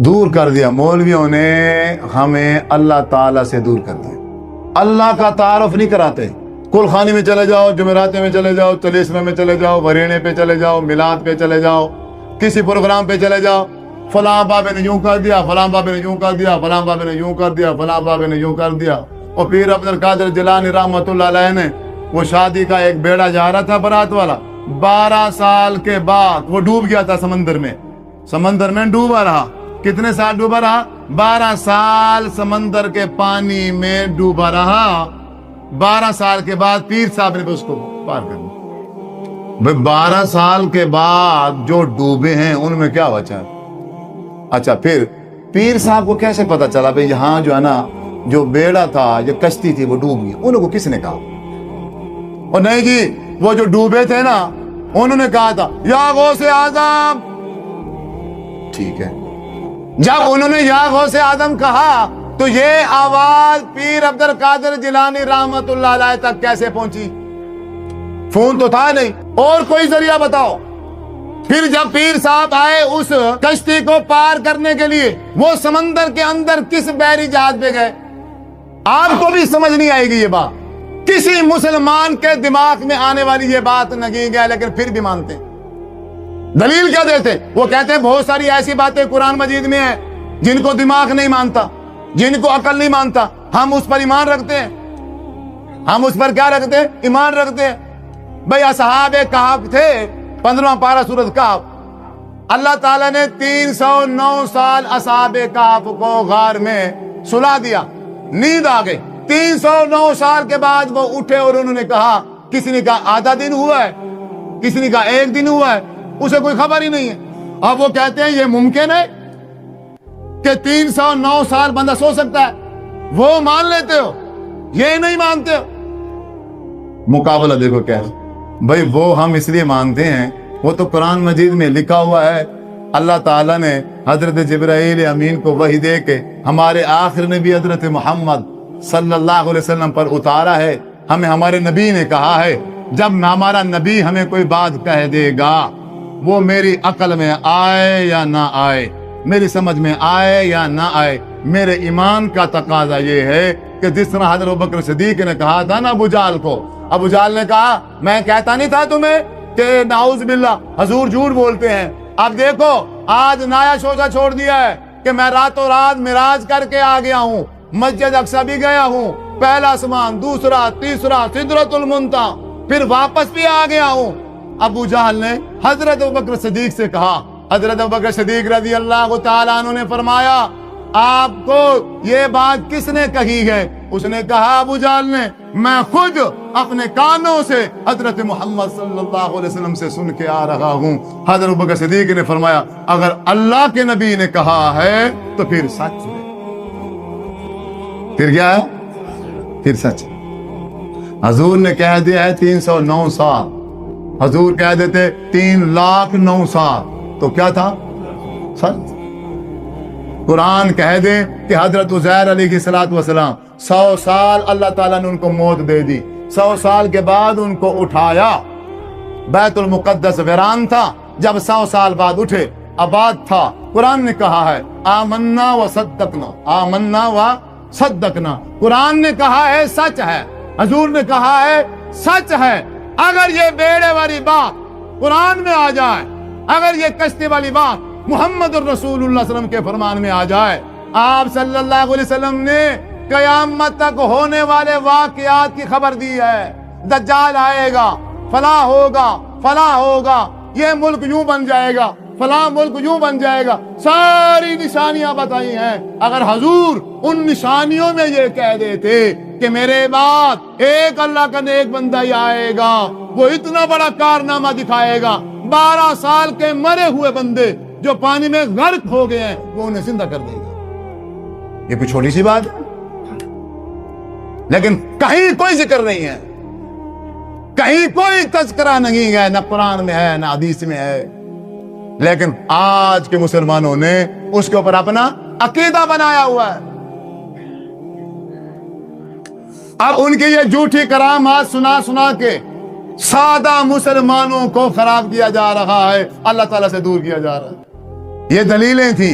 دور کر دیا مولویوں نے ہمیں اللہ تعالیٰ سے دور کر دیا. اللہ کا تعارف نہیں کراتے. کل خانی میں چلے جاؤ, جمعراتے میں چلے جاؤ, چلیسمے میں چلے جاؤ, ورینے پہ چلے جاؤ, میلاد پہ چلے جاؤ, کسی پروگرام پہ چلے جاؤ, فلاں بابے نے یوں کر دیا, فلاں بابے نے یوں کر دیا, فلاں بابے نے یوں کر دیا, فلاں بابے نے یوں کر دیا. اور پیر عبد القادر جیلانی رحمۃ اللہ علیہ نے وہ شادی کا ایک بیڑا جا رہا تھا برات والا, 12 سال کے بعد وہ ڈوب گیا تھا سمندر میں ڈوبا رہا. کتنے سال ڈوبا رہا؟ 12 سال سمندر کے پانی میں ڈوبا رہا. 12 سال کے بعد پیر صاحب نے اس کو پار کر دیا. 12 سال کے بعد جو ڈوبے ہیں ان میں کیا بچا؟ اچھا, پھر پیر صاحب کو کیسے پتا چلا بھئی یہاں جو ہے نا جو بیڑا تھا, جو کشتی تھی وہ ڈوب گئی؟ انہوں کو کس نے کہا؟ اور نہیں جی, وہ جو ڈوبے تھے نا انہوں نے کہا تھا یا غوث اعظم. ٹھیک ہے, جب انہوں نے یا غوث اعظم کہا تو یہ آواز پیر عبد القادر جیلانی رحمت اللہ علیہ تک کیسے پہنچی؟ فون تو تھا نہیں, اور کوئی ذریعہ بتاؤ. پھر جب پیر صاحب آئے اس کشتی کو پار کرنے کے لیے, وہ سمندر کے اندر کس بحری جہاز پہ گئے؟ آپ کو بھی سمجھ نہیں آئے گی یہ بات, کسی مسلمان کے دماغ میں آنے والی یہ بات نہیں ہے, لیکن پھر بھی مانتے. دلیل کیا دیتے؟ وہ کہتے ہیں بہت ساری ایسی باتیں قرآن مجید میں ہیں جن کو دماغ نہیں مانتا, جن کو عقل نہیں مانتا, ہم اس پر ایمان رکھتے ہیں. ہم اس پر کیا رکھتے ہیں؟ ایمان رکھتے ہیں. بھئی اصحاب کہف تھے, 15واں پارہ سورۃ کہف. اللہ تعالیٰ نے 309 سال اصحاب کہف کو غار میں سلا دیا, نیند آ گئی. 309 سال کے بعد وہ اٹھے اور انہوں نے کہا, کسی نے کہا آدھا دن ہوا ہے, کسی نے کہا 1 دن ہوا ہے, اسے کوئی خبر ہی نہیں ہے. اب وہ کہتے ہیں یہ ممکن ہے کہ 309 سال بندہ سو سکتا ہے؟ وہ مان لیتے ہو, یہ نہیں مانتے ہو. مقابلہ دیکھو کیا ہے. بھئی وہ ہم اس لیے مانتے ہیں, وہ تو قرآن مجید میں لکھا ہوا ہے. اللہ تعالیٰ نے حضرت جبرائیل امین کو وحی دے کے ہمارے آخر نبی حضرت محمد صلی اللہ علیہ وسلم پر اتارا ہے. ہمیں ہمارے نبی نے کہا ہے جب ہمارا نبی ہمیں کوئی بات کہہ دے گا, وہ میری عقل میں آئے یا نہ آئے, میری سمجھ میں آئے یا نہ آئے, میرے ایمان کا تقاضا یہ ہے کہ جس طرح حضرت ابوبکر صدیق نے کہا تھا نا ابو جہل کو, ابو جہل نے کہا میں کہتا نہیں تھا تمہیں کہ نعوذ باللہ حضور جھوٹ بولتے ہیں. اب دیکھو آج نیا شوشہ چھوڑ دیا ہے کہ میں راتوں رات معراج کر کے آ گیا ہوں, مسجد اقصی بھی گیا ہوں, پہلا آسمان, دوسرا, تیسرا, سدرۃ المنتہا, پھر واپس بھی آ گیا ہوں. ابو جہل نے حضرت ابوبکر صدیق سے کہا, حضرت ابوبکر صدیق رضی اللہ تعالیٰ عنہ نے فرمایا آپ کو یہ بات کس نے کہی ہے؟ اس نے کہا ابو جہل نے, میں خود اپنے کانوں سے حضرت محمد صلی اللہ علیہ وسلم سے سن کے آ رہا ہوں. حضرت ابوبکر صدیق نے فرمایا اگر اللہ کے نبی نے کہا ہے تو پھر سچ ہے. پھر کیا ہے؟ پھر سچ. حضور نے کہہ دیا ہے 309 سال, حضور کہہ دیتے 3,09,000 سال, تو کیا تھا؟ سچ. قرآن کہہ دے کہ حضرت عزیر علیہ السلام 100 سال اللہ تعالیٰ نے ان کو موت دے دی, 100 سال کے بعد ان کو اٹھایا. بیت المقدس ویران تھا, جب 100 سال بعد اٹھے آباد تھا. قرآن نے کہا ہے آمنا و صدقنا, آمنا و صدقنا. قرآن نے کہا ہے سچ ہے, حضور نے کہا ہے سچ ہے. اگر یہ بیڑے والی بات قرآن میں آ جائے, اگر یہ کشتی والی بات محمد الرسول اللہ صلی اللہ علیہ وسلم کے فرمان میں آ جائے, آپ صلی اللہ علیہ وسلم نے قیامت تک ہونے والے واقعات کی خبر دی ہے. دجال آئے گا, فلاں ہوگا, فلاں ہوگا, یہ ملک یوں بن جائے گا, فلاں ملک یوں بن جائے گا, ساری نشانیاں بتائی ہیں. اگر حضور ان نشانیوں میں یہ کہہ دیتے کہ میرے بعد ایک اللہ کا نیک بندہ ہی آئے گا, وہ اتنا بڑا کارنامہ دکھائے گا, 12 سال کے مرے ہوئے بندے جو پانی میں غرق ہو گئے ہیں وہ انہیں زندہ کر دے گا. یہ کوئی چھوٹی سی بات ہے, لیکن کہیں کوئی ذکر نہیں ہے, کہیں کوئی تذکرہ نہیں ہے, نہ قرآن میں ہے نہ حدیث میں ہے. لیکن آج کے مسلمانوں نے اس کے اوپر اپنا عقیدہ بنایا ہوا ہے. اب ان کی یہ جھوٹی کرامات سنا سنا کے سادہ مسلمانوں کو خراب کیا جا رہا ہے, اللہ تعالیٰ سے دور کیا جا رہا ہے. یہ دلیلیں تھیں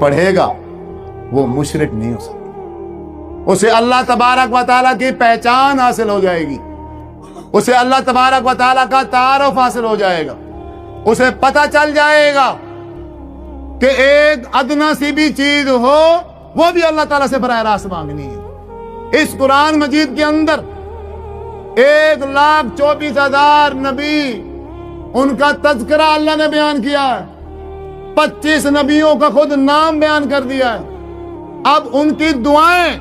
پڑھے گا وہ مشرک نہیں ہو سکتا. اسے اللہ تبارک و تعالیٰ کی پہچان حاصل ہو جائے گی, اسے اللہ تبارک و تعالیٰ کا تعارف حاصل ہو جائے گا, اسے پتہ چل جائے گا کہ ایک ادنا سی بھی چیز ہو وہ بھی اللہ تعالیٰ سے براہ راست مانگنی ہے. اس قرآن مجید کے اندر 1,24,000 نبی ان کا تذکرہ اللہ نے بیان کیا ہے, 25 نبیوں کا خود نام بیان کر دیا ہے. اب ان کی دعائیں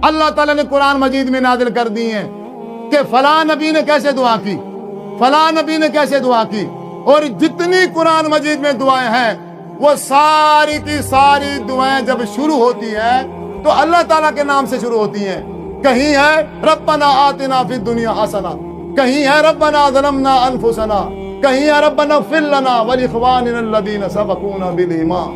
اللہ تعالیٰ نے قرآن مجید میں نازل کر دی ہیں کہ فلاں نبی نے کیسے دعا کی, فلاں نبی نے کیسے دعا کی. اور جتنی قرآن مجید میں دعائیں ہیں وہ ساری کی ساری دعائیں جب شروع ہوتی ہیں تو اللہ تعالیٰ کے نام سے شروع ہوتی ہیں. کہیں ہے ربنا آتنا فی الدنیا حسنہ, کہیں ہے ربنا ظلمنا انفسنا, کہیں ہے ربنا اغفر لنا ولاخواننا الذین سبقونا بالایمان,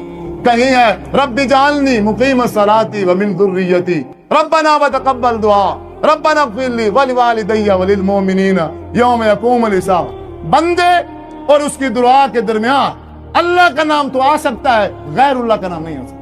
کہیں ہے رب اجعلنی مقیم الصلاۃ ومن ذریتی ربنا وتقبل دعا ربنا اغفر لی ولوالدی وللمؤمنین یوم یقوم الحساب. بندے اور اس کی دعا کے درمیان اللہ کا نام تو آ سکتا ہے, غیر اللہ کا نام نہیں آ سکتا.